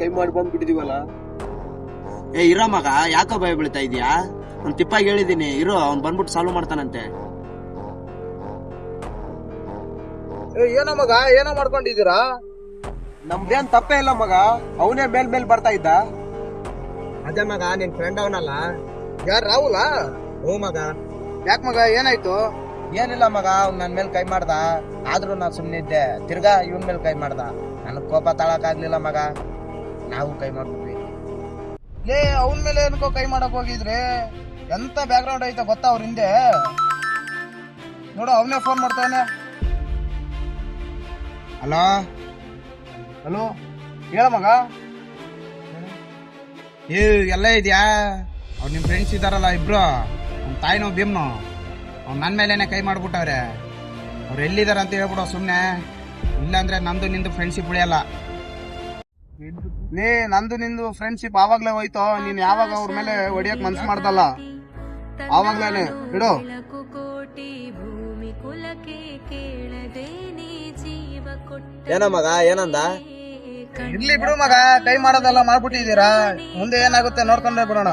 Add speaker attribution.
Speaker 1: ಕೈ ಮಾಡಿ ಬಂದ್ಬಿಟ್ಟಿದೀವಲ್ಲ.
Speaker 2: ಇರೋ ಮಗ, ಯಾಕೋ ಭಯ ಬೀಳ್ತಾ ಇದೀಯಾ? ಒಂದ್ ತಿಪ್ಪಾಗಿ ಹೇಳಿದೀನಿ, ಇರೋ, ಅವ್ನ್ ಬಂದ್ಬಿಟ್ಟು ಸಾಲ್ವ್ ಮಾಡ್ತಾನಂತೆ.
Speaker 1: ಏನೋ ಮಗ, ಏನೋ ಮಾಡ್ಕೊಂಡಿದ್ದೀರಾ? ನಮ್ದೇನ್ ತಪ್ಪೇ ಇಲ್ಲ ಮಗ, ಅವನೇ ಮೇಲ್ ಬರ್ತಾ ಇದ್ದ.
Speaker 3: ಅದೇ ಮಗ, ನಿನ್ ಫ್ರೆಂಡ್ ಅವನಲ್ಲ.
Speaker 1: ಯಾರು, ರಾಹುಲ?
Speaker 3: ಹ್ಞೂ ಮಗ.
Speaker 1: ಯಾಕೆ ಮಗ, ಏನಾಯ್ತು?
Speaker 3: ಏನಿಲ್ಲ ಮಗ, ಅವ್ನು ನನ್ ಮೇಲೆ ಕೈ ಮಾಡ್ದ. ಆದ್ರೂ ನಾ ಸುಮ್ಮನೆ ಇದ್ದೆ. ತಿರ್ಗಾ ಇವನ್ ಮೇಲೆ ಕೈ ಮಾಡ್ದ. ನನಗ್ ಕೋಪ ತಾಳಕ್ಕಾಗ್ಲಿಲ್ಲ ಮಗ, ನಾವು ಕೈ ಮಾಡ್ಬಿಟ್ವಿ.
Speaker 1: ಲೇ, ಅವನ ಮೇಲೆ ಏನಕ್ಕೋ ಕೈ ಮಾಡಕ್ ಹೋಗಿದ್ರೆ? ಎಂತ ಬ್ಯಾಕ್ ಗ್ರೌಂಡ್ ಐತೆ ಗೊತ್ತಾ ಅವ್ರ ಹಿಂದೆ? ನೋಡು, ಅವನೇ ಫೋನ್ ಮಾಡ್ತಾನೆ.
Speaker 3: ಹಲೋ
Speaker 1: ಹಲೋ, ಹೇಳ ಮಗ.
Speaker 3: ಎಲ್ಲ ಇದ್ಯಾ? ಅವ್ರು ನಿಮ್ ಫ್ರೆಂಡ್ಸ್ ಇದಾರಲ್ಲ ಇಬ್ರು, ಅವ್ನ ತಾಯಿನೋ ಭೀಮ್ನೋ, ಅವ್ನು ನನ್ನ ಮೇಲೇನೆ ಕೈ ಮಾಡ್ಬಿಟ್ಟವ್ರೆ. ಅವ್ರು ಎಲ್ಲಿದಾರ ಅಂತ ಹೇಳ್ಬಿಡೋ ಸುಮ್ನೆ, ಇಲ್ಲಾಂದ್ರೆ ನಮ್ದು ನಿಂದು ಫ್ರೆಂಡ್ಶಿಪ್ ಉಳಿಯಲ್ಲ.
Speaker 1: ನೀ ನಂದು ನಿಂದು ಫ್ರೆಂಡ್ಶಿಪ್ ಆವಾಗ್ಲೇ ಹೋಯ್ತೋ. ನೀನ್ ಯಾವಾಗ ಅವ್ರ ಮೇಲೆ ಹೊಡಿಯಕ್ ಮನ್ಸು ಮಾಡ್ದಲ್ಲ ಆವಾಗ್ಲೇನೆ ಇಡು.
Speaker 3: ಏನೋ ಮಗ, ಏನಂದ?
Speaker 1: ಇರ್ಲಿ ಬಿಡು ಮಗ, ಕೈ ಮಾಡೋದೆಲ್ಲ ಮಾಡ್ಬಿಟ್ಟಿದ್ದೀರಾ, ಮುಂದೆ ಏನಾಗುತ್ತೆ ನೋಡ್ಕೊಂಡೇ ಬಿಡೋಣ.